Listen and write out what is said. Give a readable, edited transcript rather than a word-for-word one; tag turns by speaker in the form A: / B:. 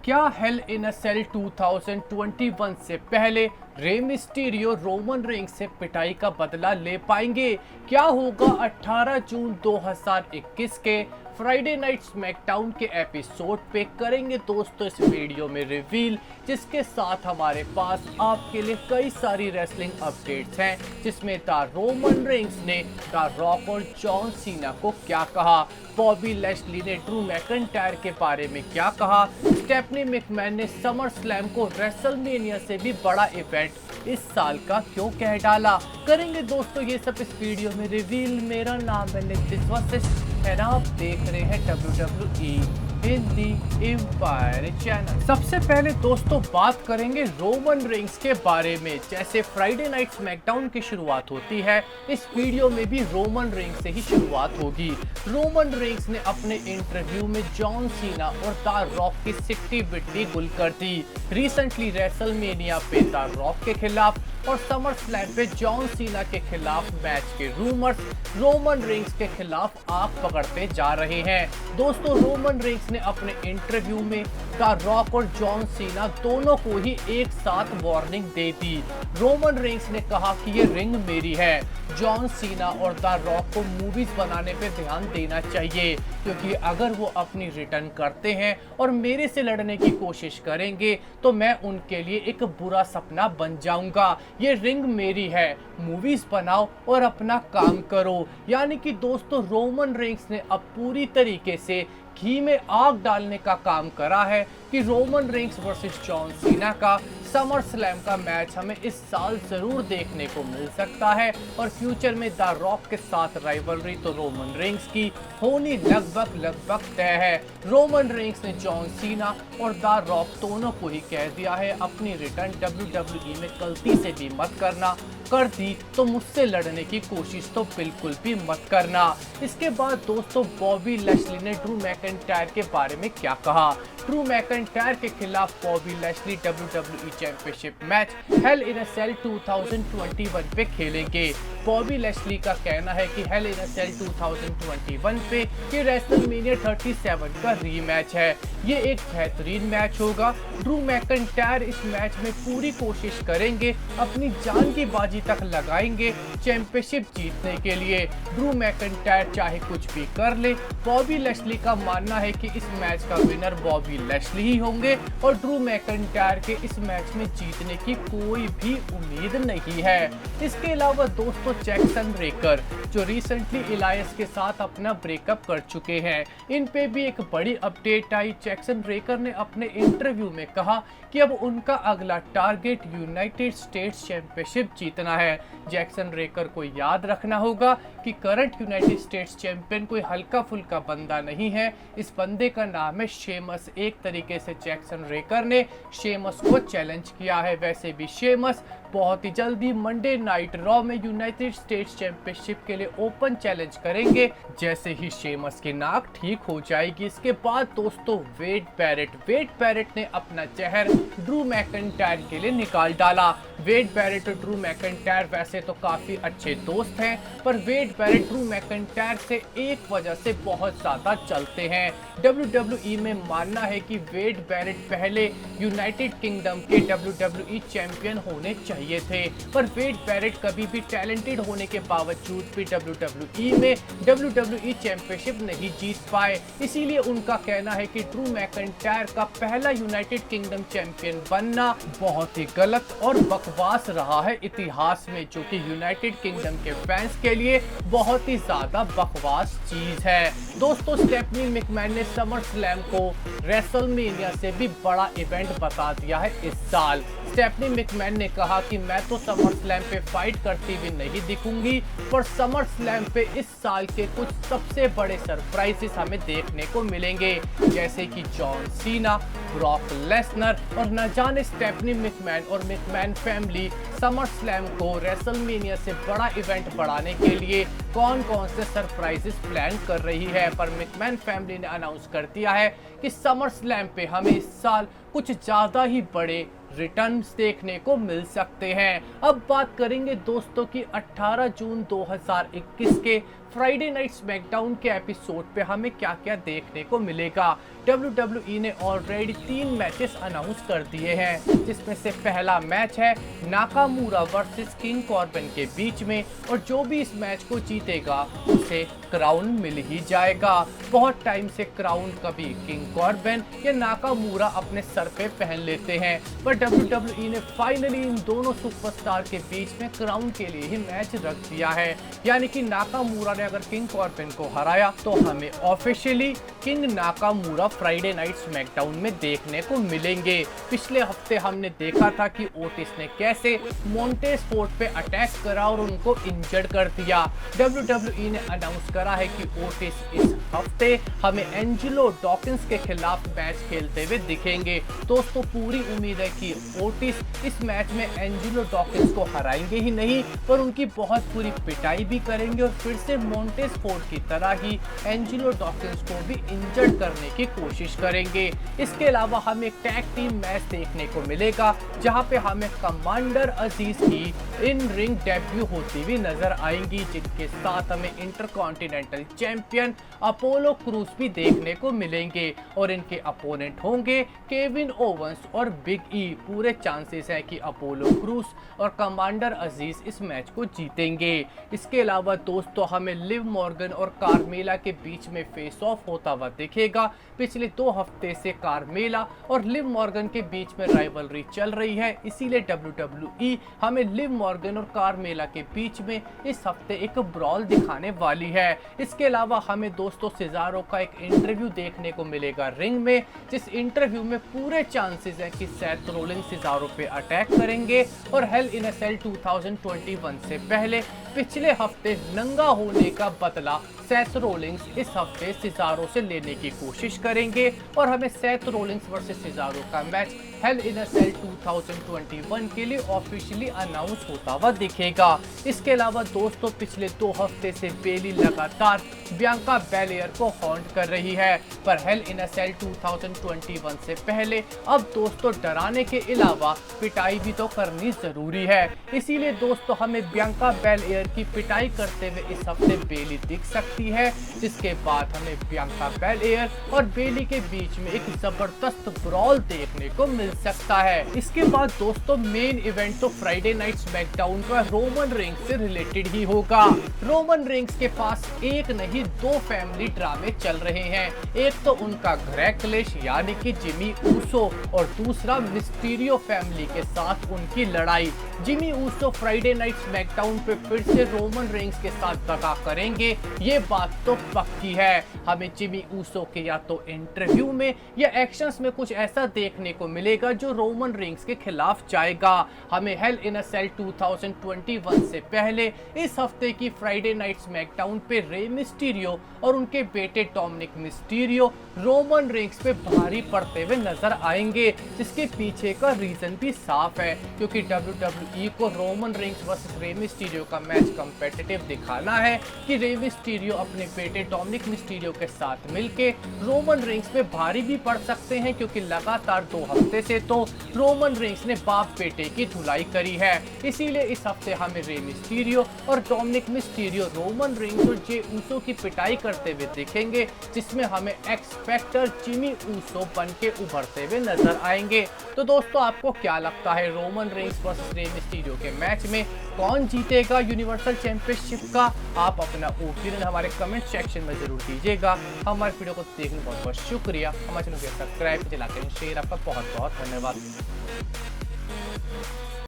A: क्या hello in a Cell 2021 से पहले रे मिस्टीरियो रोमन रेंज से पिटाई का बदला ले पाएंगे? क्या होगा 18 जून 2021 के फ्राइडे नाइट स्मैकडाउन के एपिसोड पे करेंगे दोस्तों इस वीडियो में रिवील, जिसके साथ हमारे पास आपके लिए कई सारी रेसलिंग अपडेट्स हैं, जिसमें द रोमन रेंज ने द रॉक और जॉन सीना को क्या कहा, बॉबी लैशली ने ड्रू मैकइंटायर के बारे में क्या कहा, स्टेफनी मैकमैन ने समर स्लैम को रेसलमेनिया से भी बड़ा इवेंट इस साल का क्यों कह डाला। करेंगे दोस्तों ये सब इस वीडियो में रिवील। मेरा नाम है नितिश वशिष्ठ और आप देख रहे हैं WWE हिंदी एम्पायर चैनल। सबसे पहले दोस्तों बात करेंगे रोमन रेंज के बारे में। जैसे फ्राइडे नाइट स्मैकडाउन की शुरुआत होती है, इस वीडियो में भी रोमन रेंज से ही शुरुआत होगी। रोमन रेंज ने अपने इंटरव्यू में जॉन सीना और द रॉक की सिट्टी बिट्टी गुल कर दी। रिसेंटली रेसलमेनिया पे द रॉक के खिलाफ और समर स्लैम पे जॉन सीना के खिलाफ मैच के रूमर्स रोमन रेंज के खिलाफ आग पकड़ते जा रहे हैं। दोस्तों रोमन रेंज ने अपने इंटरव्यू में द रॉक और जॉन सीना दोनों को ही एक साथ वार्निंग दे दी। रोमन रेंज ने कहा कि ये रिंग मेरी है। जॉन सीना और द रॉक को मूवीज बनाने पे ध्यान देना चाहिए, क्योंकि अगर वो अपनी रिटर्न करते हैं और मेरे से लड़ने की कोशिश करेंगे तो मैं उनके लिए एक बुरा सपना बन जाऊंगा। ये रिंग मेरी है, मूवीज बनाओ और अपना काम करो। यानी कि दोस्तों रोमन रेंज ने अब पूरी तरीके से घी में आग डालने का काम करा है कि Roman Reigns versus John Cena का समर स्लैम का मैच हमें इस साल जरूर देखने को मिल सकता है। और फ्यूचर में द रॉक के साथ राइवलरी तो रोमन रेंज की होनी लगभग तय है। रोमन रेंज ने जॉन सीना और द रॉक दोनों को ही कह दिया है अपनी रिटर्न WWE में गलती से भी मत करना, कर दी तो मुझसे लड़ने की कोशिश तो बिल्कुल भी मत करना। इसके बाद दोस्तों बॉबी लैशली ने ड्रू मैकइंटायर के बारे में क्या कहा। ड्रू मैकइंटायर के खिलाफ Bobby Lashley WWE championship match Hell in a Cell 2021 पे खेलेंगे। बॉबी लैशली का कहना है कि हेल इन अ सेल 2021 पे ये रेसलमेनिया 37 का रीमैच है। ये एक बेहतरीन मैच होगा। ड्रू मैकइंटायर इस मैच में पूरी कोशिश करेंगे, अपनी जान की बाजी तक लगाएंगे चैंपियनशिप जीतने के लिए। ड्रू मैकइंटायर चाहे कुछ भी कर ले, बॉबी लैशली का मानना है कि इस मैच का विनर बॉबी लैशली ही होंगे और ड्रू मैकइंटायर के इस मैच में जीतने की कोई भी उम्मीद नहीं है। इसके अलावा दोस्तों जैक्सन रेकर जो रिसेंटली इलायस के साथ अपना ब्रेकअप कर चुके हैं, इन पे भी एक बड़ी अपडेट आई। जैक्सन रेकर ने अपने इंटरव्यू में कहा कि अब उनका अगला टारगेट यूनाइटेड स्टेट्स चैंपियनशिप जीतना है। जैक्सन रेकर को याद रखना होगा कि करंट यूनाइटेड स्टेट्स चैंपियन कोई हल्का फुल्का बंदा नहीं है। इस बंदे का नाम है शेमस। एक तरीके से जैक्सन रेकर ने शेमस को चैलेंज किया है। वैसे भी शेमस बहुत ही जल्दी मंडे नाइट रॉ में यूनाइटेड स्टेट्स चैंपियनशिप के लिए ओपन चैलेंज करेंगे, जैसे ही शेमस की नाक ठीक हो जाएगी। इसके बाद दोस्तों वेड बैरेट ने अपना जहर ड्रू मैकइंटायर के लिए निकाल डाला। वेड बैरेट और ड्रू मैकइंटायर वैसे तो काफी अच्छे दोस्त हैं, पर वेड बैरेट ड्रू मैकइंटायर से एक वजह से बहुत ज्यादा चलते हैं। WWE में मानना है कि वेड बैरेट पहले यूनाइटेड किंगडम के WWE चैंपियन होने चाहिए थे, पर वेड बैरेट कभी भी टैलेंटेड होने के बावजूद भी WWE में WWE चैंपियनशिप नहीं जीत पाए। इसीलिए उनका कहना है कि ड्रू मैकइंटायर का पहला यूनाइटेड किंगडम चैंपियन बनना बहुत ही गलत और बकवास रहा है इतिहास में, जो कि यूनाइटेड किंगडम के फैंस के लिए बहुत ही ज्यादा बकवास चीज है। दोस्तों स्टेफनी मैकमैन ने समर स्लैम को रेसलमेनिया से भी बड़ा इवेंट बता दिया है इस साल। स्टेफनी मैकमैन ने कहा कि मैं तो समर स्लैम पे फाइट करती हुई नहीं दिखूंगी, पर समर स्लैम पे इस साल के कुछ सबसे बड़े सरप्राइजेस हमें देखने को मिलेंगे, जैसे कि जॉन सीना, ब्रॉक लेसनर और न जाने स्टेफनी मैकमैन और मैकमैन फैमिली समर स्लैम को रेसलमेनिया से बड़ा इवेंट बढ़ाने के लिए कौन कौन से सरप्राइजेस प्लान कर रही है। पर मैकमैन फैमिली ने अनाउंस कर दिया है कि समर स्लैम पे हमें इस साल कुछ ज्यादा ही बड़े रिटर्न्स देखने को मिल सकते हैं। अब बात करेंगे दोस्तों की 18 जून 2021 के फ्राइडे नाइट स्मैकडाउन के एपिसोड पे हमें क्या क्या देखने को मिलेगा। WWE ने ऑलरेडी 3 मैचेस अनाउंस कर दिए हैं, जिसमें से पहला मैच है नाकामूरा वर्सेस किंग कॉर्बिन के बीच में, और जो भी इस मैच को जीतेगा उसे क्राउन मिल ही जाएगा। बहुत टाइम से क्राउन कभी किंग कॉर्बिन या नाकामूरा अपने सर पे पहन लेते हैं, पर WWE ने फाइनली इन दोनों सुपरस्टार के बीच में क्राउन के लिए ही मैच रख दिया है। यानी कि नाकामूरा ने अगर किंग कॉर्बिन को हराया तो हमें officially king Nakamura Friday night SmackDown में देखने को मिलेंगे। पिछले हफ्ते हमने देखा था कि ओटिस ने कैसे मोंटेज फोर्ड पे अटैक करा और उनको इंजर्ड कर दिया। WWE ने अनाउंस करा है कि ओटिस इस हफ्ते हमें एंजेलो डॉकिंस के खिलाफ मैच खेलते हुए दिखेंगे। दोस्तों पूरी उम्मीद है कि ओटिस इस मैच में एंजेलो डॉकिंस को हराएंगे ही नहीं, पर उनकी बहुत पूरी पिटाई भी करेंगे और फिर से मोंटेज फोर्ड की तरह ही एंजेलो डॉकिंस को भी इंजर्ड करने की कोशिश करेंगे। इसके अलावा हमें एक टैग टीम मैच देखने को मिलेगा, जहां पे हमें कमांडर अजीज की इन रिंग डेब्यू होती हुई नजर आएंगी, जिनके साथ हमें इंटरकॉन्टिनेंटल चैंपियन अपोलो क्रूज भी देखने को मिलेंगे और इनके अपोनेंट होंगे केविन ओवंस और बिग ई। पूरे चांसेस हैं कि अपोलो क्रूज और कमांडर अजीज इस मैच को जीतेंगे। इसके अलावा दोस्तों हमें लिव मॉर्गन और कार्मेला के बीच में फेस ऑफ होता हुआ दिखेगा। पिछले 2 हफ्ते से कार्मेला और लिव मॉर्गन के बीच में राइवलरी चल रही है, इसीलिए WWE हमें लिव मॉर्गन और कार्मेला के बीच में इस हफ्ते एक ब्रॉल दिखाने वाली है। इसके अलावा हमें दोस्तों सिजारो का एक इंटरव्यू देखने को मिलेगा रिंग में, जिस इंटरव्यू में पूरे चांसेस है कि सेथ रोलिंस सिजारो पे अटैक करेंगे और हेल इन अ सेल 2021 से पहले पिछले हफ्ते नंगा होने का बदला सेथ रोलिंस इस हफ्ते सिजारो से लेने की कोशिश करेंगे और हमें सेथ रोलिंस वर्सेस सिजारो का match Hell in a Cell 2021 के लिए ऑफिशियली अनाउंस होता हुआ दिखेगा। इसके अलावा दोस्तों पिछले 2 हफ्ते से बेली लगातार बियांका बेलेयर को हॉन्ट कर रही है, पर हेल इन अ सेल 2021 से पहले अब दोस्तों डराने के अलावा पिटाई भी तो करनी जरूरी है। इसीलिए दोस्तों हमें बियांका बेलेयर की पिटाई करते हुए इस हफ्ते बेली दिख सकती है, जिसके बाद हमें बियांका बेलेयर और बेली के बीच में एक जबरदस्त ब्रॉल देखने को मिल सकता है। इसके बाद दोस्तों मेन इवेंट तो फ्राइडे नाइट स्मैकडाउन का रोमन रेंग्स से रिलेटेड ही होगा। रोमन रेंग्स के पास एक नहीं 2 फैमिली ड्रामे चल रहे हैं। एक तो उनका ग्रेग क्लेश यानी कि जिमी ऊसो और दूसरा मिस्टीरियो फैमिली के साथ उनकी लड़ाई। Jimmy Uso Friday night SmackDown पे फिर से रोमन रेंग्स के साथ दगा करेंगे, ये बात तो पक्की है। हमें जिमी ऊसो के या तो इंटरव्यू में या एक्शंस में कुछ ऐसा देखने को मिलेगा जो रोमन रेंग्स के खिलाफ जाएगा। हमें हेल इन अ सेल 2021 से पहले इस हफ्ते की फ्राइडे नाइट स्मैकडाउन पे रे मिस्टीरियो और उनके बेटे डोमिनिक मिस्टीरियो रोमन रेंग्स पे भारी पड़ते हुए नजर आएंगे, जिसके पीछे का रीजन भी साफ है, क्योंकि WWE को Roman Reigns versus Rey Mysterio का मैच कॉम्पिटिटिव दिखाना है कि रे मिस्टीरियो अपने बेटे डोमिनिक मिस्टीरियो के साथ मिलके रोमन रेंग्स पे भारी भी पड़ सकते हैं, क्योंकि लगातार 2 हफ्ते से तो रोमन रेंग्स ने बाप बेटे की धुलाई करी है। इसीलिए इस हफ्ते हमें रे मिस्टीरियो और डोमिनिक मिस्टीरियो रोमन रेंग्स और जे ऊसो की पिटाई करते हुए दिखेंगे, जिसमें हमें एक्स फैक्टर जिमी ऊसो बन के उभरते हुए नजर आएंगे। तो दोस्तों आपको क्या लगता है Roman Reigns versus Rey Mysterio के मैच में कौन जीतेगा यूनिवर्सल चैंपियनशिप का? आप अपना ओपिनियन हमारे कमेंट सेक्शन में जरूर दीजिएगा। हमारे वीडियो को देखने का बहुत बहुत शुक्रिया। हमारे चैनल को सब्सक्राइब, लाइक एंड शेयर। आपका बहुत बहुत धन्यवाद।